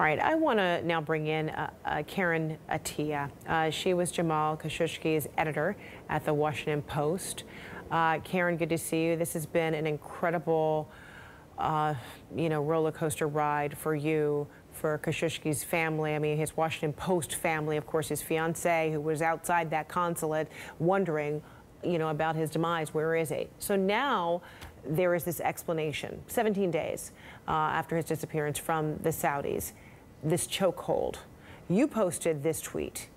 All right, I want to now bring in Karen Attiah. She was Jamal Khashoggi's editor at the Washington Post. Karen, good to see you. This has been an incredible, roller coaster ride for you, for Khashoggi's family. I mean, his Washington Post family, of course, his fiancée, who was outside that consulate wondering, about his demise. Where is he? So now there is this explanation, 17 days after his disappearance from the Saudis, this chokehold. You posted this tweet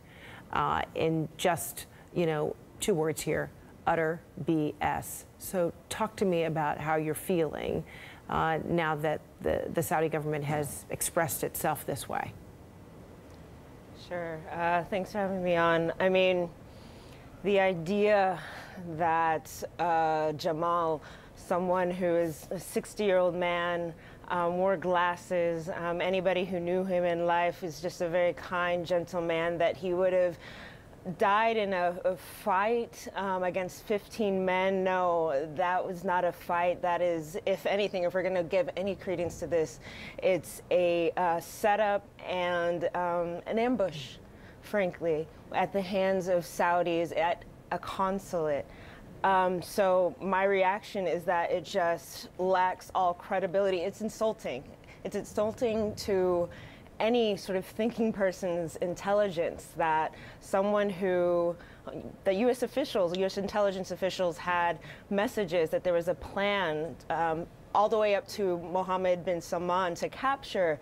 in just, 2 words here, utter BS. So talk to me about how you're feeling now that the Saudi government has expressed itself this way. Sure. Thanks for having me on. I mean, the idea that Jamal, someone who is a 60-year-old man, wore glasses, anybody who knew him in life is just a very kind, gentle man, that he would have died in a fight against 15 men. No, that was not a fight. That is, if anything, if we're going to give any credence to this, it's a setup and an ambush, frankly, at the hands of Saudis at a consulate. So my reaction is that it just lacks all credibility. It's insulting. It's insulting to any sort of thinking person's intelligence that someone who, the U.S. officials, U.S. intelligence officials had messages that there was a plan all the way up to Mohammed bin Salman to capture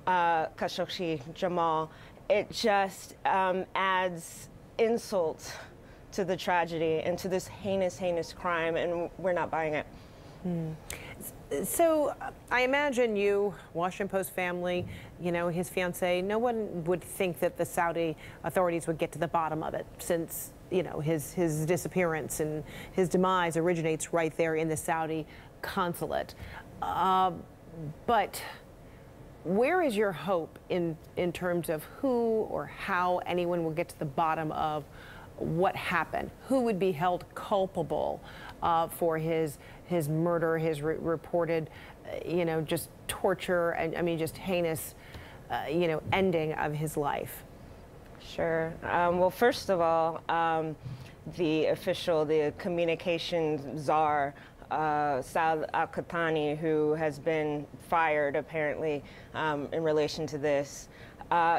Khashoggi, Jamal. It just adds insult to the tragedy and to this heinous, heinous crime, and we're not buying it. So I imagine you, Washington Post family, his fiancée, no one would think that the Saudi authorities would get to the bottom of it, since, his disappearance and his demise originates right there in the Saudi consulate. But where is your hope in terms of who or how anyone will get to the bottom of what happened? Who would be held culpable for his murder, his reported, just torture, and I mean, just heinous, ending of his life? Sure. Well, first of all, the communication czar, Saud al-Qahtani, who has been fired apparently in relation to this.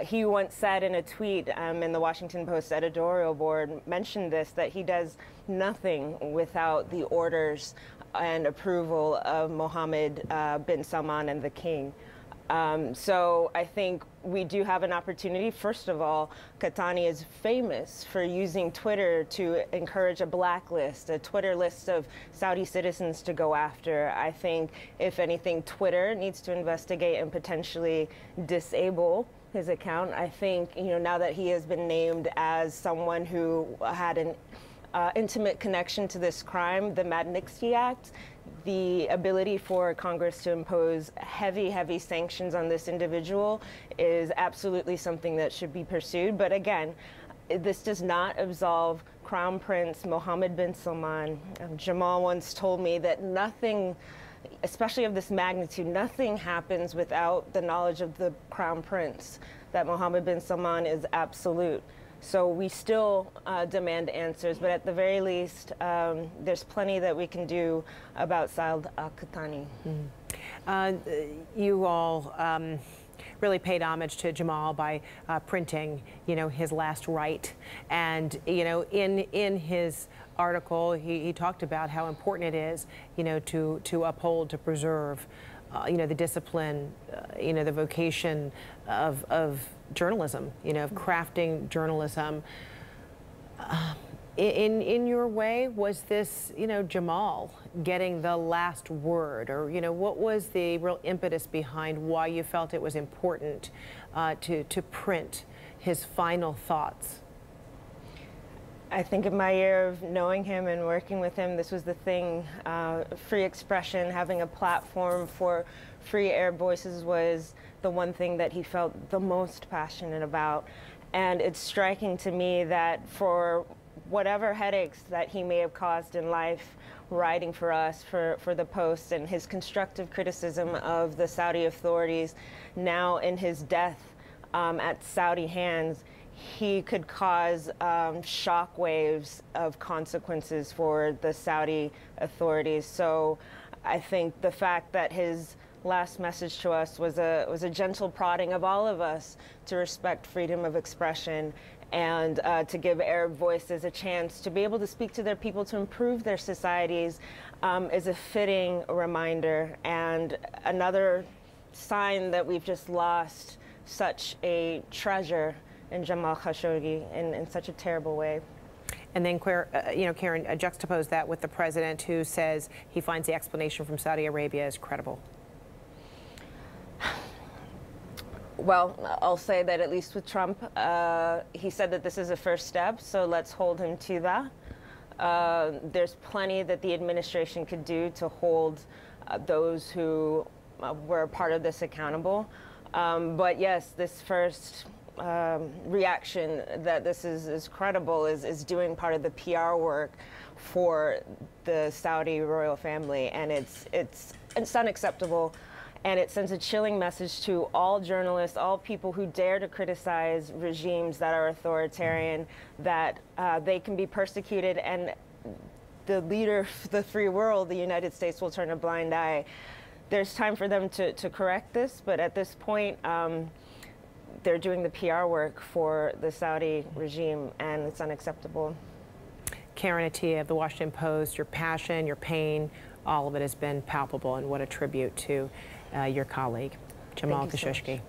He once said in a tweet in the Washington Post editorial board, mentioned this, that he does nothing without the orders and approval of Mohammed bin Salman and the king. So I think we do have an opportunity. First of all, Qahtani is famous for using Twitter to encourage a blacklist, a Twitter list of Saudi citizens to go after. I think, if anything, Twitter needs to investigate and potentially disable his account. I think, now that he has been named as someone who had an intimate connection to this crime, the Magnitsky Act, the ability for Congress to impose heavy, heavy sanctions on this individual is absolutely something that should be pursued. But again, this does not absolve Crown Prince Mohammed bin Salman. Jamal once told me that nothing, especially of this magnitude, nothing happens without the knowledge of the Crown Prince, that Mohammed bin Salman is absolute. So we still demand answers, but at the very least, there's plenty that we can do about Saud al-Qahtani. You all really paid homage to Jamal by printing, his last right. And, in his article, he talked about how important it is, to uphold, to preserve, the discipline, the vocation of journalism, of crafting journalism. In your way, was this, Jamal getting the last word? Or, what was the real impetus behind why you felt it was important to print his final thoughts? I think in my year of knowing him and working with him, this was the thing. Free expression, having a platform for free air voices was the one thing that he felt the most passionate about. And it's striking to me that for whatever headaches that he may have caused in life writing for us for the Post, and his constructive criticism of the Saudi authorities, now in his death at Saudi hands, he could cause shock waves of consequences for the Saudi authorities. So I think the fact that his last message to us was a gentle prodding of all of us to respect freedom of expression and to give Arab voices a chance to be able to speak to their people, to improve their societies, is a fitting reminder and another sign that we've just lost such a treasure in Jamal Khashoggi in such a terrible way. And then, Karen, juxtapose that with the president who says he finds the explanation from Saudi Arabia as credible. Well, I'll say that at least with Trump, he said that this is a first step, so let's hold him to that. There's plenty that the administration could do to hold those who were a part of this accountable. But yes, this first reaction that this is credible is doing part of the PR work for the Saudi royal family, and it's unacceptable. And it sends a chilling message to all journalists, all people who dare to criticize regimes that are authoritarian, that they can be persecuted, and the leader of the free world, the United States, will turn a blind eye. There's time for them to correct this, but at this point, they're doing the PR work for the Saudi regime, and it's unacceptable. Karen Attiah of the Washington Post, your passion, your pain, all of it has been palpable, and what a tribute to your colleague, Jamal Khashoggi.